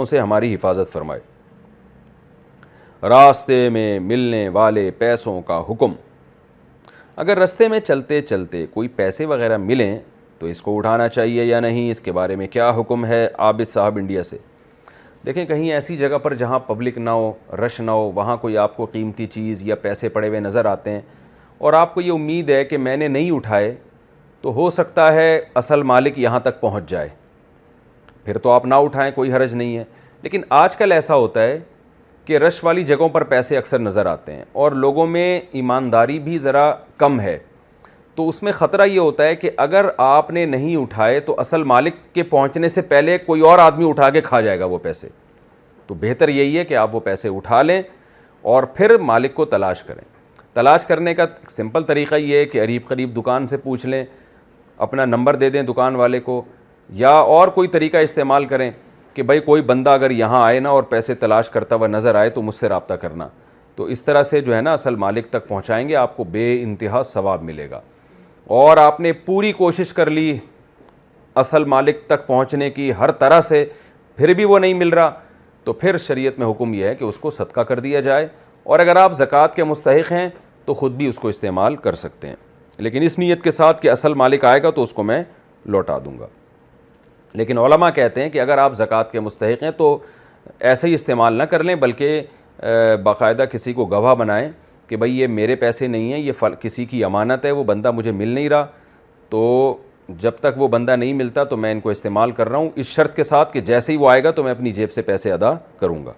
سے ہماری حفاظت فرمائے۔ راستے میں ملنے والے پیسوں کا حکم۔ اگر راستے میں چلتے چلتے کوئی پیسے وغیرہ ملیں تو اس کو اٹھانا چاہیے یا نہیں، اس کے بارے میں کیا حکم ہے؟ عابد صاحب انڈیا سے۔ دیکھیں، کہیں ایسی جگہ پر جہاں پبلک نہ ہو، رش نہ ہو، وہاں کوئی آپ کو قیمتی چیز یا پیسے پڑے ہوئے نظر آتے ہیں اور آپ کو یہ امید ہے کہ میں نے نہیں اٹھائے تو ہو سکتا ہے اصل مالک یہاں تک پہنچ جائے، پھر تو آپ نہ اٹھائیں، کوئی حرج نہیں ہے۔ لیکن آج کل ایسا ہوتا ہے کہ رش والی جگہوں پر پیسے اکثر نظر آتے ہیں اور لوگوں میں ایمانداری بھی ذرا کم ہے، تو اس میں خطرہ یہ ہوتا ہے کہ اگر آپ نے نہیں اٹھائے تو اصل مالک کے پہنچنے سے پہلے کوئی اور آدمی اٹھا کے کھا جائے گا وہ پیسے۔ تو بہتر یہی ہے کہ آپ وہ پیسے اٹھا لیں اور پھر مالک کو تلاش کریں۔ تلاش کرنے کا سمپل طریقہ یہ ہے کہ قریب قریب دکان سے پوچھ لیں، اپنا نمبر دے دیں دکان والے کو، یا اور کوئی طریقہ استعمال کریں کہ بھائی کوئی بندہ اگر یہاں آئے نا اور پیسے تلاش کرتا ہوا نظر آئے تو مجھ سے رابطہ کرنا۔ تو اس طرح سے جو ہے نا اصل مالک تک پہنچائیں گے، آپ کو بے انتہا ثواب ملے گا۔ اور آپ نے پوری کوشش کر لی اصل مالک تک پہنچنے کی ہر طرح سے، پھر بھی وہ نہیں مل رہا، تو پھر شریعت میں حکم یہ ہے کہ اس کو صدقہ کر دیا جائے، اور اگر آپ زکوٰۃ کے مستحق ہیں تو خود بھی اس کو استعمال کر سکتے ہیں، لیکن اس نیت کے ساتھ کہ اصل مالک آئے گا تو اس کو میں لوٹا دوں گا۔ لیکن علماء کہتے ہیں کہ اگر آپ زکوٰۃ کے مستحق ہیں تو ایسے ہی استعمال نہ کر لیں، بلکہ باقاعدہ کسی کو گواہ بنائیں کہ بھئی یہ میرے پیسے نہیں ہیں، یہ کسی کی امانت ہے، وہ بندہ مجھے مل نہیں رہا، تو جب تک وہ بندہ نہیں ملتا تو میں ان کو استعمال کر رہا ہوں، اس شرط کے ساتھ کہ جیسے ہی وہ آئے گا تو میں اپنی جیب سے پیسے ادا کروں گا۔